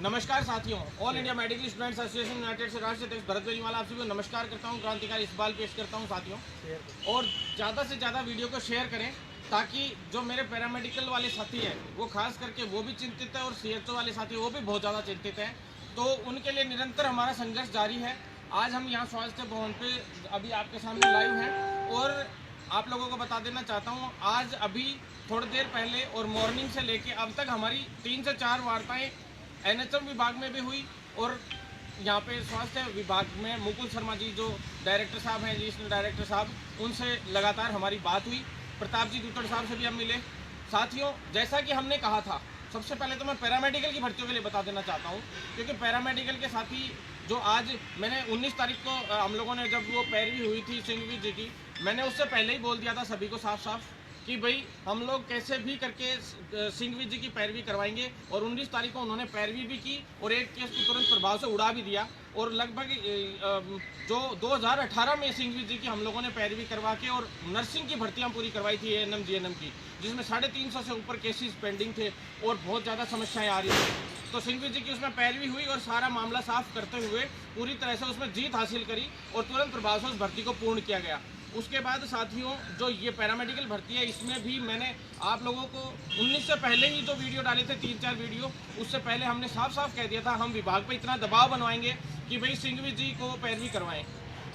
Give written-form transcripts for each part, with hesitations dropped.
नमस्कार साथियों, all India medical students association United से राष्ट्रीय अध्यक्ष भरत बेनीवाल आप सभी को नमस्कार करता हूं। क्रांतिकारी इकबाल पेश करता हूं साथियों, और ज़्यादा से ज़्यादा वीडियो को शेयर करें ताकि जो मेरे पैरामेडिकल वाले साथी हैं वो खास करके वो भी चिंतित है और सीएचओ वाले साथी वो भी बहुत ज़्यादा चिंतित हैं। तो उनके लिए निरंतर हमारा संघर्ष जारी है। आज हम यहाँ स्वास्थ्य भवन पे अभी आपके सामने लाइव हैं और आप लोगों को बता देना चाहता हूँ, आज अभी थोड़ी देर पहले और मॉर्निंग से लेके अब तक हमारी 3 से 4 वार्ताएं एनएचएम विभाग में भी हुई और यहाँ पे स्वास्थ्य विभाग में मुकुल शर्मा जी जो डायरेक्टर साहब हैं, एडिशनल डायरेक्टर साहब, उनसे लगातार हमारी बात हुई। प्रताप जी दुतड़ साहब से भी हम मिले। साथियों, जैसा कि हमने कहा था, सबसे पहले तो मैं पैरामेडिकल की भर्तियों के लिए बता देना चाहता हूँ, क्योंकि पैरामेडिकल के साथी जो आज मैंने 19 तारीख को हम लोगों ने जब वो पैरवी हुई थी सिंघवी जी की, मैंने उससे पहले ही बोल दिया था सभी को साफ साफ कि भाई हम लोग कैसे भी करके सिंघवी जी की पैरवी करवाएंगे। और 19 तारीख को उन्होंने पैरवी भी की और एक केस को तुरंत प्रभाव से उड़ा भी दिया। और लगभग जो 2018 में सिंघवी जी की हम लोगों ने पैरवी करवा के और नर्सिंग की भर्तियां पूरी करवाई थी एएनएम जीएनएम की, जिसमें 350 से ऊपर केसेस पेंडिंग थे और बहुत ज़्यादा समस्याएं आ रही थी। तो सिंघवी जी की उसमें पैरवी हुई और सारा मामला साफ करते हुए पूरी तरह से उसमें जीत हासिल करी और तुरंत प्रभाव से उस भर्ती को पूर्ण किया गया। उसके बाद साथियों, जो ये पैरामेडिकल भर्ती है, इसमें भी मैंने आप लोगों को 19 से पहले ही जो वीडियो डाले थे, 3-4 वीडियो, उससे पहले हमने साफ साफ कह दिया था हम विभाग पे इतना दबाव बनवाएंगे कि भाई सिंघवी जी को पैरवी करवाएं।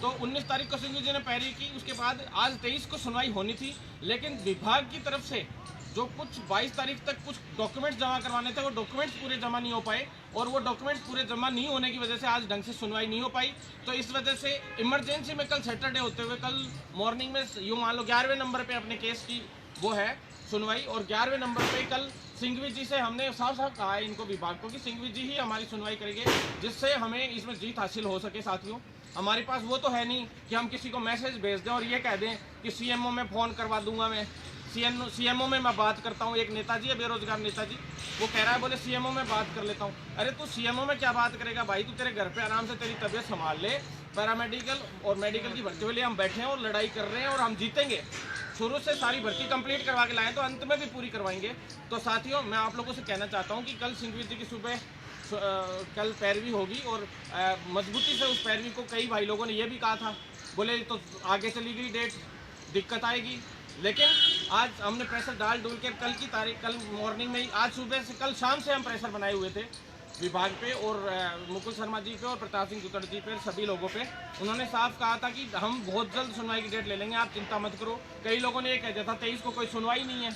तो 19 तारीख को सिंघवी जी ने पैरवी की। उसके बाद आज 23 को सुनवाई होनी थी, लेकिन विभाग की तरफ से जो कुछ 22 तारीख तक कुछ डॉक्यूमेंट्स जमा करवाने थे, वो डॉक्यूमेंट्स पूरे जमा नहीं हो पाए और वो डॉक्यूमेंट्स पूरे जमा नहीं होने की वजह से आज ढंग से सुनवाई नहीं हो पाई। तो इस वजह से इमरजेंसी में कल सैटरडे होते हुए कल मॉर्निंग में यूँ मान लो 11वें नंबर पे अपने केस की वो है सुनवाई, और 11वें नंबर पे कल सिंघवी जी से हमने साफ साफ कहा है इनको विभाग को कि सिंघवी जी ही हमारी सुनवाई करेंगे, जिससे हमें इसमें जीत हासिल हो सके। साथियों, हमारे पास वो तो है नहीं कि हम किसी को मैसेज भेज दें और ये कह दें कि सीएमओ में फ़ोन करवा दूंगा, मैं सीएमओ में मैं बात करता हूँ। एक नेताजी है, बेरोजगार नेताजी, वो कह रहा है बोले सीएमओ में बात कर लेता हूँ। अरे तू सीएमओ में क्या बात करेगा भाई, तू तेरे घर पे आराम से तेरी तबीयत संभाल ले। पैरामेडिकल और मेडिकल की भर्ती के लिए हम बैठे हैं और लड़ाई कर रहे हैं और हम जीतेंगे। शुरू से सारी भर्ती कंप्लीट करवा के लाए तो अंत में भी पूरी करवाएंगे। तो साथियों, मैं आप लोगों से कहना चाहता हूँ कि कल सिंघवी जी की सुबह कल पैरवी होगी और मजबूती से उस पैरवी को कई भाई लोगों ने ये भी कहा था, बोले तो आगे चली गई डेट, दिक्कत आएगी। लेकिन आज हमने प्रेशर डाल डूल के कल की तारीख, कल मॉर्निंग में ही, आज सुबह से कल शाम से हम प्रेशर बनाए हुए थे विभाग पे और मुकुल शर्मा जी पे और प्रताप सिंह दुतड़ जी पे, सभी लोगों पे। उन्होंने साफ कहा था कि हम बहुत जल्द सुनवाई की डेट ले लेंगे, आप चिंता मत करो। कई लोगों ने ये कह दिया था 23 को कोई सुनवाई नहीं है,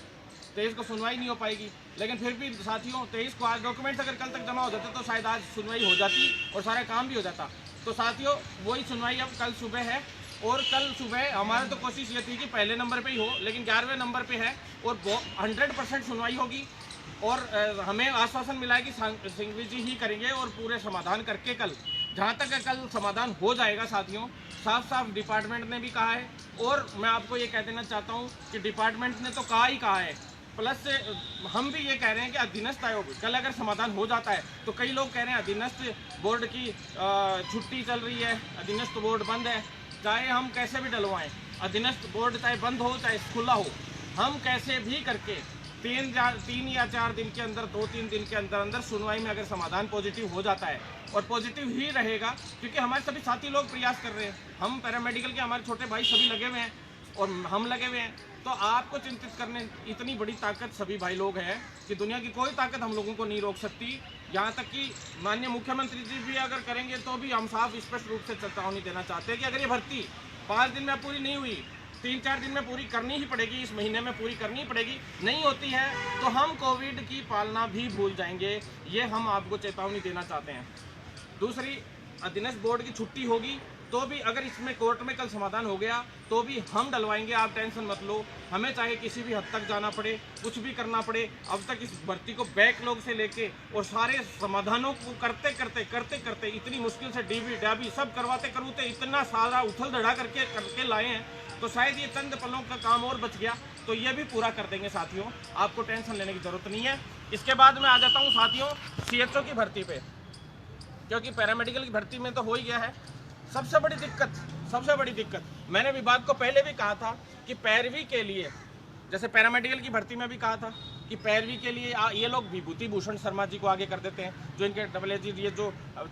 23 को सुनवाई नहीं हो पाएगी, लेकिन फिर भी साथियों 23 को आज डॉक्यूमेंट्स अगर कल तक जमा हो जाते तो शायद आज सुनवाई हो जाती और सारा काम भी हो जाता। तो साथियों, वही सुनवाई अब कल सुबह है और कल सुबह हमारा तो कोशिश ये थी कि पहले नंबर पे ही हो, लेकिन 11वें नंबर पे है और 100% सुनवाई होगी। और हमें आश्वासन मिला है कि सिंघवी जी ही करेंगे और पूरे समाधान करके कल, जहाँ तक कल समाधान हो जाएगा साथियों, साफ साफ डिपार्टमेंट ने भी कहा है। और मैं आपको ये कह देना चाहता हूँ कि डिपार्टमेंट ने तो कहा ही कहा है, प्लस हम भी ये कह रहे हैं कि अधीनस्थ आयोग कल अगर समाधान हो जाता है तो कई लोग कह रहे हैं अधीनस्थ बोर्ड की छुट्टी चल रही है, अधीनस्थ बोर्ड बंद है। चाहे हम कैसे भी डलवाएं, अधीनस्थ बोर्ड चाहे बंद हो चाहे खुला हो, हम कैसे भी करके 3 या 4 दिन के अंदर, 2-3 दिन के अंदर अंदर सुनवाई में अगर समाधान पॉजिटिव हो जाता है, और पॉजिटिव ही रहेगा क्योंकि हमारे सभी साथी लोग प्रयास कर रहे हैं, हम पैरामेडिकल के हमारे छोटे भाई सभी लगे हुए हैं और हम लगे हुए हैं। तो आपको चिंतित करने इतनी बड़ी ताकत सभी भाई लोग हैं कि दुनिया की कोई ताकत हम लोगों को नहीं रोक सकती। यहाँ तक कि माननीय मुख्यमंत्री जी भी अगर करेंगे तो भी हम साफ स्पष्ट रूप से चेतावनी देना चाहते हैं कि अगर ये भर्ती 5 दिन में पूरी नहीं हुई, 3-4 दिन में पूरी करनी ही पड़ेगी, इस महीने में पूरी करनी ही पड़ेगी। नहीं होती है तो हम कोविड की पालना भी भूल जाएंगे, ये हम आपको चेतावनी देना चाहते हैं। दूसरी, अधीनस्थ बोर्ड की छुट्टी होगी तो भी अगर इसमें कोर्ट में कल समाधान हो गया तो भी हम डलवाएंगे, आप टेंशन मत लो। हमें चाहे किसी भी हद तक जाना पड़े, कुछ भी करना पड़े, अब तक इस भर्ती को बैकलॉग से लेके और सारे समाधानों को करते करते इतनी मुश्किल से डीबी डाबी सब करवाते इतना सारा उथल धड़ा करके लाए हैं, तो शायद ये चंद पलों का काम और बच गया तो ये भी पूरा कर देंगे साथियों, आपको टेंशन लेने की जरूरत नहीं है। इसके बाद मैं आ जाता हूँ साथियों सीएचओ की भर्ती पे, क्योंकि पैरामेडिकल की भर्ती में तो हो ही गया है। सबसे बड़ी दिक्कत मैंने विभाग को पहले भी कहा था कि पैरवी के लिए, जैसे पैरामेडिकल की भर्ती में भी कहा था कि पैरवी के लिए ये लोग विभूति भूषण शर्मा जी को आगे कर देते हैं, जो इनके AAG ये जो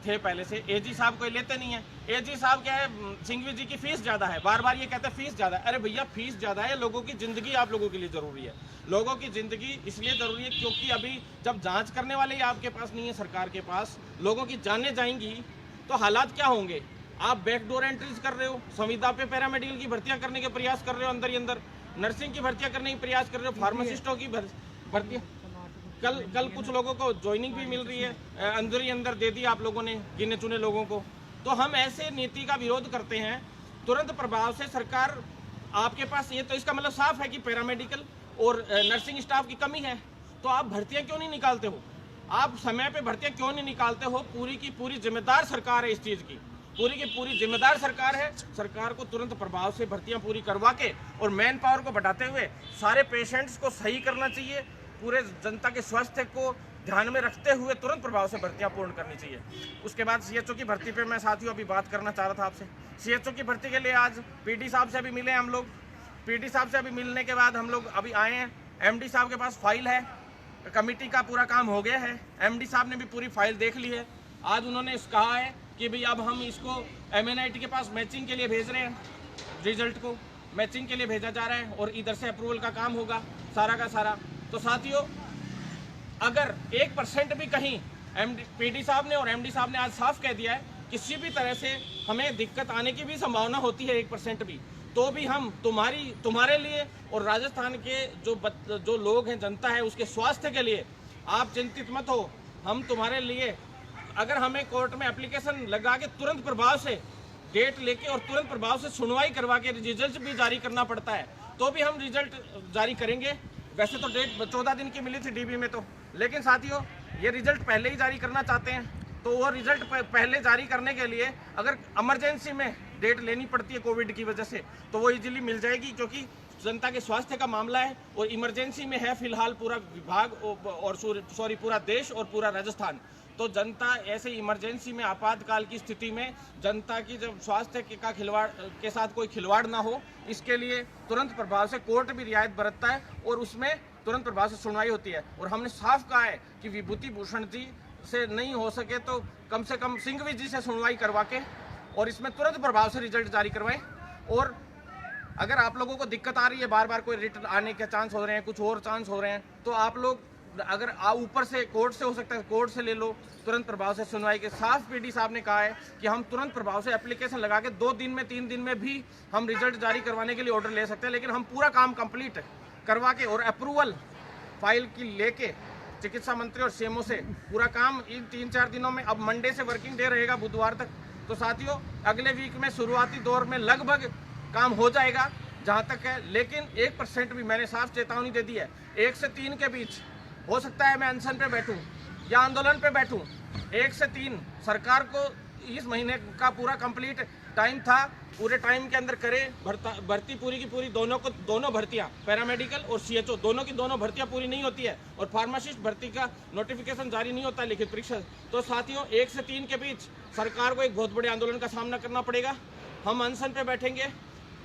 थे पहले से। AG साहब को लेते नहीं है। AG साहब क्या है, सिंघवी जी की फीस ज़्यादा है, बार बार ये कहते हैं फीस ज़्यादा है। अरे भैया फीस ज़्यादा है, लोगों की ज़िंदगी आप लोगों के लिए ज़रूरी है। लोगों की ज़िंदगी इसलिए ज़रूरी है क्योंकि अभी जब जाँच करने वाले ही आपके पास नहीं है, सरकार के पास, लोगों की जानें जाएंगी तो हालात क्या होंगे। आप बैकडोर एंट्रीज कर रहे हो, संविदा पे पैरामेडिकल की भर्तियां करने के प्रयास कर रहे हो, अंदर ही अंदर नर्सिंग की भर्तियां करने के प्रयास कर रहे हो, फार्मासिस्टों की भर्तियां। कल कुछ लोगों को ज्वाइनिंग भी मिल रही है, अंदर ही अंदर दे दी आप लोगों ने गिने चुने लोगों को। तो हम ऐसे नीति का विरोध करते हैं। तुरंत प्रभाव से सरकार आपके पास, ये तो इसका मतलब साफ है कि पैरामेडिकल और नर्सिंग स्टाफ की कमी है, तो आप भर्तियां क्यों नहीं निकालते हो? आप समय पे भर्तियां क्यों नहीं निकालते हो? पूरी की पूरी जिम्मेदार सरकार है इस चीज़ की, पूरी की पूरी जिम्मेदार सरकार है। सरकार को तुरंत प्रभाव से भर्तियां पूरी करवा के और मैन पावर को बढ़ाते हुए सारे पेशेंट्स को सही करना चाहिए। पूरे जनता के स्वास्थ्य को ध्यान में रखते हुए तुरंत प्रभाव से भर्तियां पूर्ण करनी चाहिए। उसके बाद CHO की भर्ती पे मैं साथियों अभी बात करना चाह रहा था आपसे। CHO की भर्ती के लिए आज PD साहब से अभी मिले हम लोग। PD साहब से अभी मिलने के बाद हम लोग अभी आए हैं। MD साहब के पास फाइल है, कमेटी का पूरा काम हो गया है। MD साहब ने भी पूरी फाइल देख ली है। आज उन्होंने कहा है कि भाई अब हम इसको MNIT के पास मैचिंग के लिए भेज रहे हैं, रिजल्ट को मैचिंग के लिए भेजा जा रहा है और इधर से अप्रूवल का काम होगा सारा का सारा। तो साथियों, अगर 1% भी कहीं PD साहब ने और MD साहब ने आज साफ कह दिया है किसी भी तरह से हमें दिक्कत आने की भी संभावना होती है 1% भी, तो भी हम तुम्हारे लिए और राजस्थान के जो लोग हैं, जनता है, उसके स्वास्थ्य के लिए आप चिंतित मत हो। हम तुम्हारे लिए, अगर हमें कोर्ट में एप्लीकेशन लगा के तुरंत प्रभाव से डेट लेके और तुरंत प्रभाव से सुनवाई करवा के रिजल्ट भी जारी करना पड़ता है, तो भी हम रिजल्ट जारी करेंगे। वैसे तो डेट 14 दिन की मिली थी DB में तो, लेकिन साथियों ये रिजल्ट पहले ही जारी करना चाहते हैं। तो वो रिजल्ट पहले जारी करने के लिए अगर इमरजेंसी में डेट लेनी पड़ती है कोविड की वजह से, तो वो इजीली मिल जाएगी, क्योंकि जनता के स्वास्थ्य का मामला है और इमरजेंसी में है फिलहाल पूरा विभाग और पूरा देश और पूरा राजस्थान। तो जनता ऐसे इमरजेंसी में, आपातकाल की स्थिति में जनता की जब स्वास्थ्य का खिलवाड़ के साथ कोई खिलवाड़ ना हो, इसके लिए तुरंत प्रभाव से कोर्ट भी रियायत बरतता है और उसमें तुरंत प्रभाव से सुनवाई होती है। और हमने साफ कहा है कि विभूति भूषण जी से नहीं हो सके तो कम से कम सिंघवी जी से सुनवाई करवा के और इसमें तुरंत प्रभाव से रिजल्ट जारी करवाएं। और अगर आप लोगों को दिक्कत आ रही है, बार बार कोई रिटर्न आने के चांस हो रहे हैं, कुछ और चांस हो रहे हैं, तो आप लोग अगर ऊपर से कोर्ट से हो सकता है, कोर्ट से ले लो तुरंत प्रभाव से सुनवाई के। साफ PD साहब ने कहा है कि हम तुरंत प्रभाव से एप्लीकेशन लगा के 2 दिन में 3 दिन में भी हम रिजल्ट जारी करवाने के लिए ऑर्डर ले सकते हैं, लेकिन हम पूरा काम कंप्लीट करवा के और अप्रूवल फाइल की लेके चिकित्सा मंत्री और CMO से पूरा काम इन 3-4 दिनों में, अब मंडे से वर्किंग डे रहेगा बुधवार तक, तो साथियों अगले वीक में शुरुआती दौर में लगभग काम हो जाएगा जहाँ तक है। लेकिन 1% भी मैंने साफ चेतावनी दे दी है, 1 से 3 के बीच हो सकता है मैं अनशन पे बैठूं या आंदोलन पे बैठूं। 1 से 3 सरकार को इस महीने का पूरा कंप्लीट टाइम था, पूरे टाइम के अंदर करे भर्ती पूरी की पूरी। दोनों भर्तियां, पैरामेडिकल और CHO दोनों भर्तियां पूरी नहीं होती है और फार्मासिस्ट भर्ती का नोटिफिकेशन जारी नहीं होता है, लिखित परीक्षा। तो साथियों 1 से 3 के बीच सरकार को एक बहुत बड़े आंदोलन का सामना करना पड़ेगा। हम अनशन पे बैठेंगे,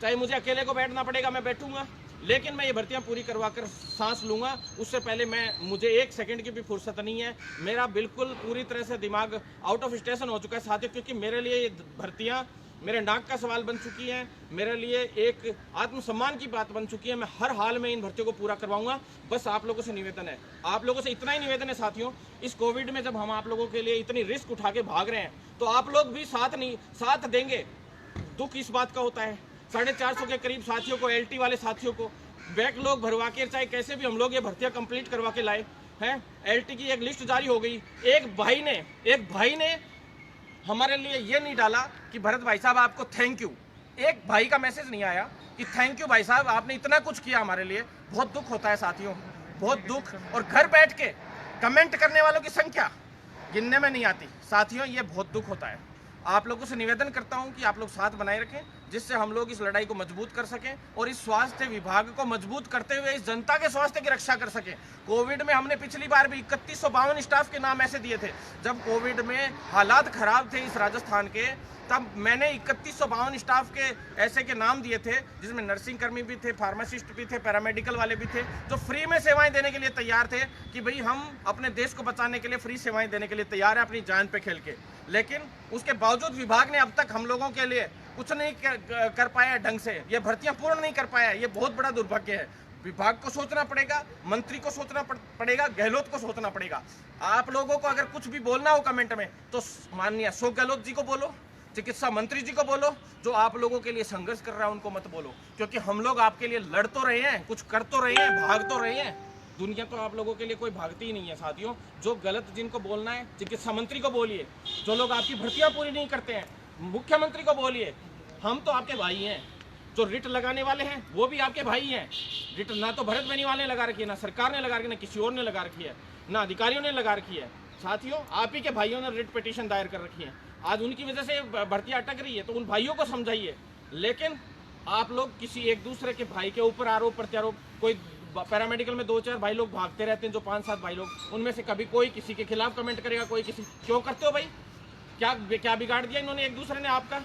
चाहे मुझे अकेले को बैठना पड़ेगा, मैं बैठूंगा, लेकिन मैं ये भर्तियां पूरी करवा कर सांस लूँगा। उससे पहले मुझे 1 सेकंड की भी फुर्सत नहीं है। मेरा बिल्कुल पूरी तरह से दिमाग आउट ऑफ स्टेशन हो चुका है साथियों, क्योंकि मेरे लिए ये भर्तियां मेरे नाक का सवाल बन चुकी हैं, मेरे लिए एक आत्मसम्मान की बात बन चुकी है। मैं हर हाल में इन भर्तियों को पूरा करवाऊंगा। बस आप लोगों से निवेदन है, आप लोगों से इतना ही निवेदन है साथियों, इस कोविड में जब हम आप लोगों के लिए इतनी रिस्क उठा के भाग रहे हैं, तो आप लोग भी साथ देंगे। दुख इस बात का होता है 450 के करीब साथियों को, LT वाले साथियों को बैकलॉग भरवा के, चाहे कैसे भी हम लोग ये भर्तियां कंप्लीट करवा के लाए हैं। LT की एक लिस्ट जारी हो गई। एक भाई ने हमारे लिए ये नहीं डाला कि भरत भाई साहब आपको थैंक यू, एक भाई का मैसेज नहीं आया कि थैंक यू भाई साहब आपने इतना कुछ किया हमारे लिए। बहुत दुख होता है साथियों, बहुत दुख। और घर बैठ के कमेंट करने वालों की संख्या गिनने में नहीं आती साथियों, ये बहुत दुख होता है। आप लोगों से निवेदन करता हूं कि आप लोग साथ बनाए रखें। जिससे हम लोग इस लड़ाई को मजबूत कर सकें और इस स्वास्थ्य विभाग को मजबूत करते हुए इस जनता के स्वास्थ्य की रक्षा कर सकें। कोविड में हमने पिछली बार भी 3152 स्टाफ के नाम ऐसे दिए थे, जब कोविड में हालात खराब थे इस राजस्थान के, तब मैंने 3152 स्टाफ के ऐसे के नाम दिए थे, जिसमें नर्सिंग कर्मी भी थे, फार्मासिस्ट भी थे, पैरामेडिकल वाले भी थे, जो फ्री में सेवाएं देने के लिए तैयार थे कि भाई हम अपने देश को बचाने के लिए फ्री सेवाएं देने के लिए तैयार है अपनी जान पे खेल के। लेकिन उसके बावजूद विभाग ने अब तक हम लोगों के लिए कुछ नहीं कर पाया ढंग से, ये भर्तियां पूर्ण नहीं कर पाया। ये बहुत बड़ा दुर्भाग्य है। विभाग को सोचना पड़ेगा, मंत्री को सोचना पड़ेगा, गहलोत को सोचना पड़ेगा। आप लोगों को अगर कुछ भी बोलना हो कमेंट में तो माननीय अशोक गहलोत जी को बोलो, चिकित्सा मंत्री जी को बोलो, जो आप लोगों के लिए संघर्ष कर रहा है उनको मत बोलो, क्योंकि हम लोग आपके लिए लड़ तो रहे हैं, कुछ कर तो रहे हैं, भाग तो रहे हैं। दुनिया तो आप लोगों के लिए कोई भागती ही नहीं है साथियों। जो गलत जिनको बोलना है चिकित्सा मंत्री को बोलिए, जो लोग आपकी भर्तियां पूरी नहीं करते हैं मुख्यमंत्री को बोलिए। हम तो आपके भाई हैं। जो रिट लगाने वाले हैं वो भी आपके भाई हैं। रिट ना तो भरत बेनीवाल ने लगा रखी है, ना सरकार ने लगा रखी है, ना किसी और ने लगा रखी है, ना अधिकारियों ने लगा रखी है। साथियों, आप ही के भाइयों ने रिट पिटीशन दायर कर रखी है। आज उनकी वजह से भर्तियां अटक रही है, तो उन भाइयों को समझाइए। लेकिन आप लोग किसी एक दूसरे के भाई के ऊपर आरोप प्रत्यारोप, कोई पैरामेडिकल में 2-4 भाई लोग भागते रहते हैं, जो 5-7 भाई लोग, उनमें से कभी कोई किसी के खिलाफ कमेंट करेगा, कोई किसी। क्यों करते हो भाई? क्या बिगाड़ दिया इन्होंने एक दूसरे ने आपका?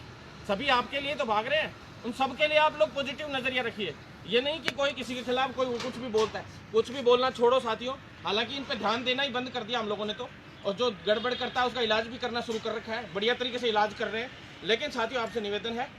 सभी आपके लिए तो भाग रहे हैं। उन सब के लिए आप लोग पॉजिटिव नजरिया रखिए। ये नहीं कि कोई किसी के खिलाफ कोई कुछ भी बोलता है। कुछ भी बोलना छोड़ो साथियों। हालांकि इन पे ध्यान देना ही बंद कर दिया हम लोगों ने तो, और जो गड़बड़ करता है उसका इलाज भी करना शुरू कर रखा है, बढ़िया तरीके से इलाज कर रहे हैं। लेकिन साथियों, आपसे निवेदन है,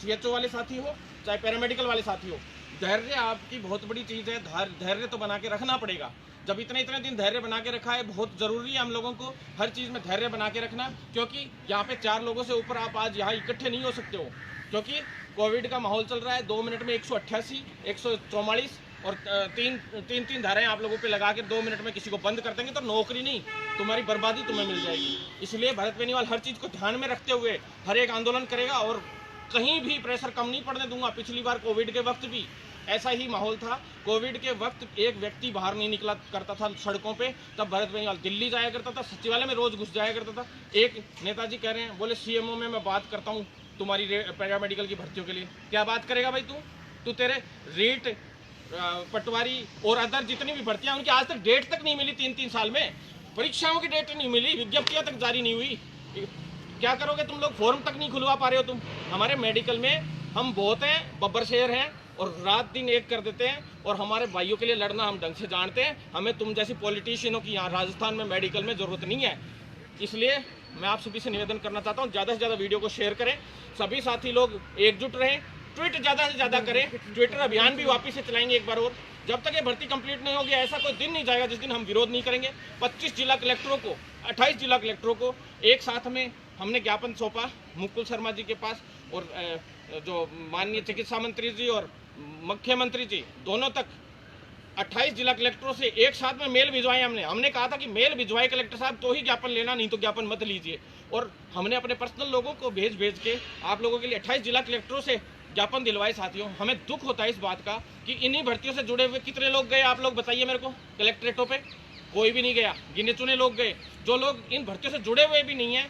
CHO वाले साथी हो चाहे पैरामेडिकल वाले साथी हो, धैर्य आपकी बहुत बड़ी चीज़ है। धैर्य तो बना के रखना पड़ेगा। जब इतने दिन धैर्य बना के रखा है, बहुत ज़रूरी है हम लोगों को हर चीज़ में धैर्य बना के रखना, क्योंकि यहाँ पे 4 लोगों से ऊपर आप आज यहाँ इकट्ठे नहीं हो सकते हो, क्योंकि कोविड का माहौल चल रहा है। 2 मिनट में 188, 144 और तीन धाराएं आप लोगों पे लगा के 2 मिनट में किसी को बंद कर देंगे तो नौकरी नहीं, तुम्हारी बर्बादी तुम्हें मिल जाएगी। इसलिए भरत बेनीवाल हर चीज़ को ध्यान में रखते हुए हर एक आंदोलन करेगा और कहीं भी प्रेशर कम नहीं पड़ने दूंगा। पिछली बार कोविड के वक्त भी ऐसा ही माहौल था। कोविड के वक्त एक व्यक्ति बाहर नहीं निकला करता था सड़कों पे, तब भरत बेनीवाल दिल्ली जाया करता था, सचिवालय में रोज घुस जाया करता था। एक नेताजी कह रहे हैं, बोले CMO में मैं बात करता हूँ तुम्हारी पैरामेडिकल की भर्तियों के लिए। क्या बात करेगा भाई तू तेरे रेट पटवारी और अदर जितनी भी भर्तियां, उनकी आज तक डेट तक नहीं मिली। 3 साल में परीक्षाओं की डेट नहीं मिली, विज्ञप्तियां तक जारी नहीं हुई। क्या करोगे तुम लोग? फॉर्म तक नहीं खुलवा पा रहे हो तुम। हमारे मेडिकल में हम बहुत हैं, बब्बर शेर हैं, और रात दिन एक कर देते हैं, और हमारे भाइयों के लिए लड़ना हम ढंग से जानते हैं। हमें तुम जैसी पॉलिटिशियनों की यहाँ राजस्थान में मेडिकल में ज़रूरत नहीं है। इसलिए मैं आप सभी से निवेदन करना चाहता हूँ, ज़्यादा से ज़्यादा वीडियो को शेयर करें, सभी साथी लोग एकजुट रहें, ट्वीट ज़्यादा से ज़्यादा करें। ट्विटर अभियान भी वापस से चलाएंगे एक बार और। जब तक ये भर्ती कंप्लीट नहीं होगी, ऐसा कोई दिन नहीं जाएगा जिस दिन हम विरोध नहीं करेंगे। 25 जिला कलेक्टरों को, 28 जिला कलेक्टरों को एक साथ में हमने ज्ञापन सौंपा मुकुल शर्मा जी के पास, और जो माननीय चिकित्सा मंत्री जी और मुख्यमंत्री जी दोनों तक 28 जिला कलेक्टरों से एक साथ में मेल भिजवाए। हमने कहा था कि मेल भिजवाए कलेक्टर साहब तो ही ज्ञापन लेना, नहीं तो ज्ञापन मत लीजिए। और हमने अपने पर्सनल लोगों को भेज के आप लोगों के लिए 28 जिला कलेक्टरों से ज्ञापन दिलवाए। साथियों, हमें दुख होता है इस बात का कि इन्हीं भर्तियों से जुड़े हुए कितने लोग गए, आप लोग बताइए मेरे को। कलेक्ट्रेटों पे कोई भी नहीं गया, गिने चुने लोग गए। जो लोग इन भर्तियों से जुड़े हुए भी नहीं है,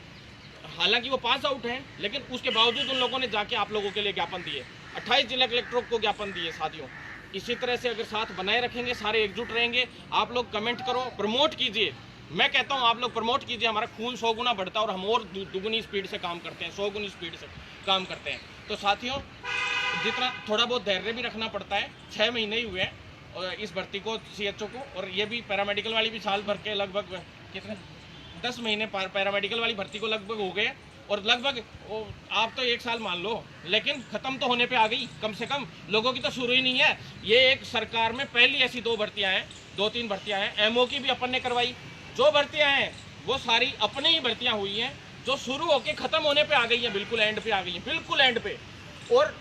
हालांकि वो पास आउट हैं, लेकिन उसके बावजूद उन लोगों ने जाके आप लोगों के लिए ज्ञापन दिए, 28 जिला कलेक्टरों को ज्ञापन दिए। साथियों, इसी तरह से अगर साथ बनाए रखेंगे, सारे एकजुट रहेंगे, आप लोग कमेंट करो, प्रमोट कीजिए। मैं कहता हूँ आप लोग प्रमोट कीजिए, हमारा खून 100 गुना बढ़ता है और हम और दुगुनी स्पीड से काम करते हैं, 100 गुनी स्पीड से काम करते हैं। तो साथियों, जितना थोड़ा बहुत धैर्य भी रखना पड़ता है। 6 महीने ही हुए हैं इस भर्ती को, CHO को, और ये भी पैरामेडिकल वाली भी साल भर के लगभग कितने 10 महीने पैरामेडिकल वाली भर्ती को लगभग हो गए, और लगभग आप तो 1 साल मान लो, लेकिन खत्म तो होने पे आ गई। कम से कम लोगों की तो शुरू ही नहीं है। ये एक सरकार में पहली ऐसी 2 भर्तियां हैं, 2-3 भर्तियां हैं। MO की भी अपन ने करवाई। जो भर्तियां हैं वो सारी अपने ही भर्तियां हुई हैं, जो शुरू होके खत्म होने पे आ गई है, बिल्कुल एंड पे आ गई है, बिल्कुल एंड पे। और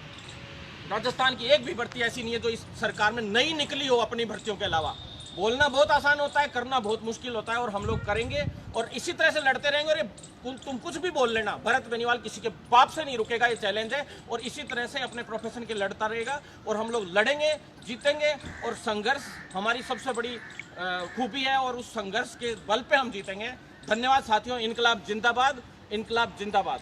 राजस्थान की एक भी भर्ती ऐसी नहीं है जो इस सरकार में नई निकली हो अपनी भर्तियों के अलावा। बोलना बहुत आसान होता है, करना बहुत मुश्किल होता है, और हम लोग करेंगे और इसी तरह से लड़ते रहेंगे। और ये तुम कुछ भी बोल लेना, भरत बेनीवाल किसी के बाप से नहीं रुकेगा, ये चैलेंज है। और इसी तरह से अपने प्रोफेशन के लड़ता रहेगा, और हम लोग लड़ेंगे, जीतेंगे। और संघर्ष हमारी सबसे बड़ी खूबी है, और उस संघर्ष के बल पे हम जीतेंगे। धन्यवाद साथियों। इनकलाब जिंदाबाद, इनकलाब जिंदाबाद।